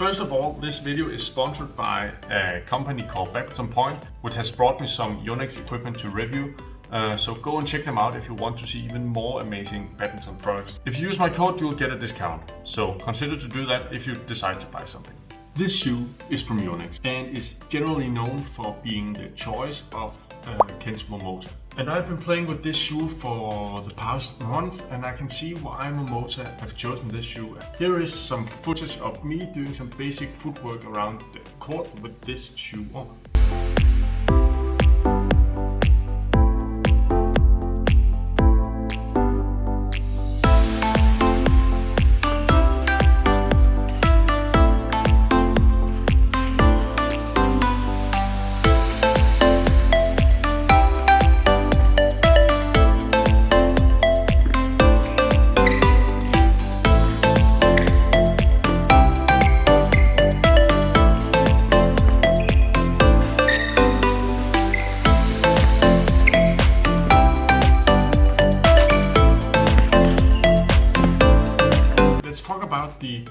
First of all, this video is sponsored by a company called Badminton Point, which has brought me some Yonex equipment to review. So go and check them out if you want to see even more amazing badminton products. If you use my code, you'll get a discount. So consider to do that if you decide to buy something. This shoe is from Yonex and is generally known for being the choice of Kens Momota. And I've been playing with this shoe for the past month, and I can see why Momota have chosen this shoe. Here is some footage of me doing some basic footwork around the court with this shoe on. About the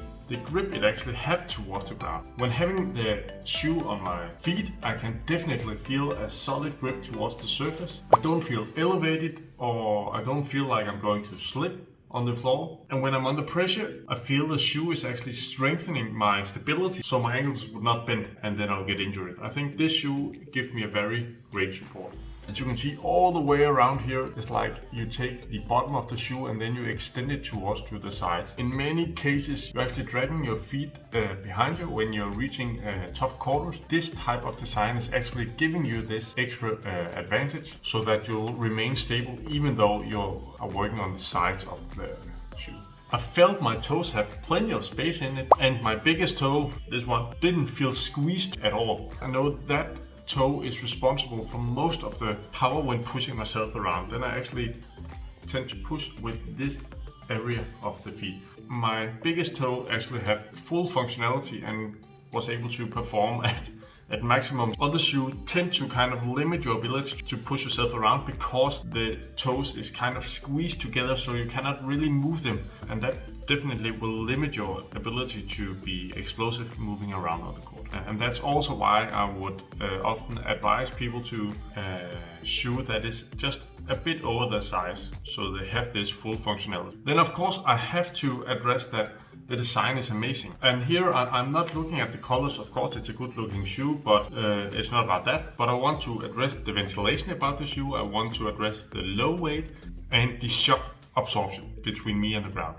grip it actually have towards the ground. When having the shoe on my feet, I can definitely feel a solid grip towards the surface. I don't feel elevated, or I don't feel like I'm going to slip on the floor. And when I'm under pressure, I feel the shoe is actually strengthening my stability so my ankles would not bend and then I'll get injured. I think this shoe gives me a very great support. As you can see, all the way around here is like you take the bottom of the shoe and then you extend it towards to the sides. In many cases, you're actually dragging your feet behind you when you're reaching tough corners. This type of design is actually giving you this extra advantage so that you'll remain stable even though you are working on the sides of the shoe. I felt my toes have plenty of space in it, and my biggest toe, this one, didn't feel squeezed at all. I know that toe is responsible for most of the power when pushing myself around. Then I actually tend to push with this area of the feet. My biggest toe actually have full functionality and was able to perform at maximum. Other shoes tend to kind of limit your ability to push yourself around because the toes is kind of squeezed together, so you cannot really move them, and that definitely will limit your ability to be explosive moving around on the court. And that's also why I would often advise people to shoe that is just a bit over their size, so they have this full functionality. Then of course I have to address that the design is amazing. And here I'm not looking at the colors. Of course it's a good looking shoe, but it's not about that. But I want to address the ventilation about the shoe. I want to address the low weight and the shock absorption between me and the ground.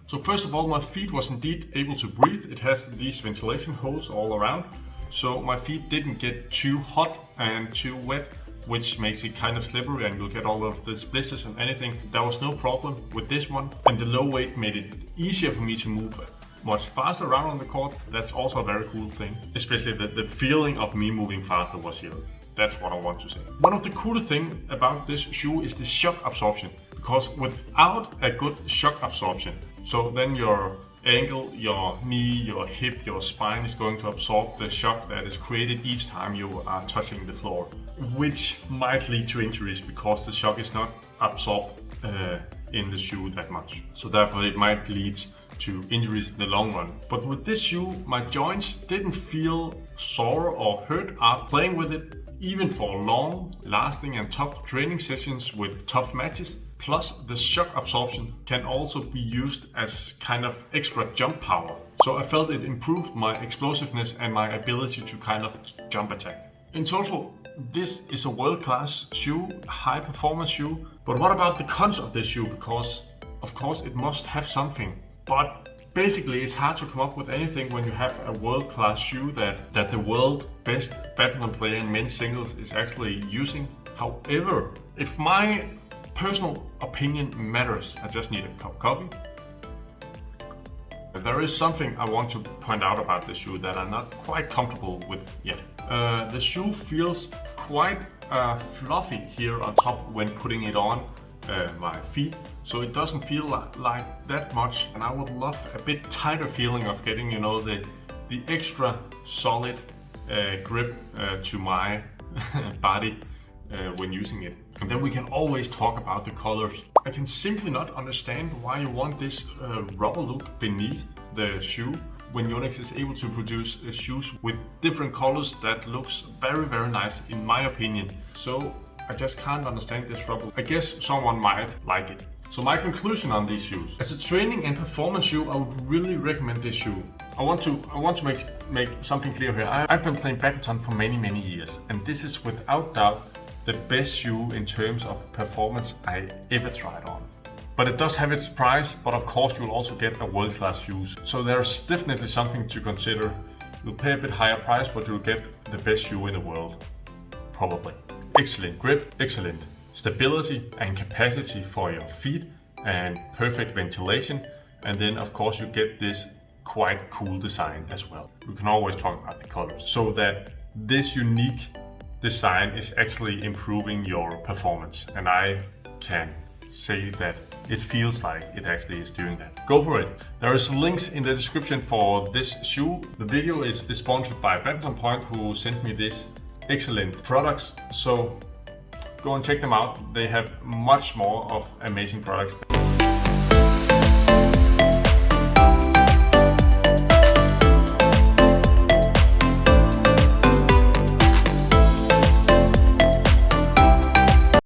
So first of all, my feet was indeed able to breathe. It has these ventilation holes all around, so my feet didn't get too hot and too wet, which makes it kind of slippery and you'll get all of the blisters and anything. There was no problem with this one, and the low weight made it easier for me to move much faster around on the court. That's also a very cool thing, especially the feeling of me moving faster was here. That's what I want to say. One of the coolest things about this shoe is the shock absorption, because without a good shock absorption, so then your ankle, your knee, your hip, your spine is going to absorb the shock that is created each time you are touching the floor, which might lead to injuries because the shock is not absorbed in the shoe that much. So therefore it might lead to injuries in the long run. But with this shoe, my joints didn't feel sore or hurt after playing with it, even for long lasting and tough training sessions with tough matches. Plus, the shock absorption can also be used as kind of extra jump power. So I felt it improved my explosiveness and my ability to kind of jump attack. In total, this is a world-class shoe, high performance shoe. But what about the cons of this shoe? Because of course it must have something. But basically it's hard to come up with anything when you have a world-class shoe that the world's best badminton player in men's singles is actually using. However, if my personal opinion matters, I just need a cup of coffee. There is something I want to point out about the shoe that I'm not quite comfortable with yet. The shoe feels quite fluffy here on top when putting it on my feet, so it doesn't feel like that much, and I would love a bit tighter feeling of getting, you know, the extra solid grip to my body when using it. And then we can always talk about the colors. I can simply not understand why you want this rubber look beneath the shoe when Yonex is able to produce shoes with different colors that looks very, very nice in my opinion. So I just can't understand this trouble. I guess someone might like it. So my conclusion on these shoes. As a training and performance shoe, I would really recommend this shoe. I want to make something clear here. I've been playing badminton for many years, and this is without doubt the best shoe in terms of performance I ever tried on. But it does have its price, but of course you'll also get a world-class shoes. So there's definitely something to consider. You'll pay a bit higher price, but you'll get the best shoe in the world. Probably. Excellent grip, excellent stability and capacity for your feet, and perfect ventilation. And then of course you get this quite cool design as well. We can always talk about the colors. So that this unique design is actually improving your performance. And I can say that it feels like it actually is doing that. Go for it. There is links in the description for this shoe. The video is sponsored by Badminton Point, who sent me this excellent products. So go and check them out. They have much more of amazing products.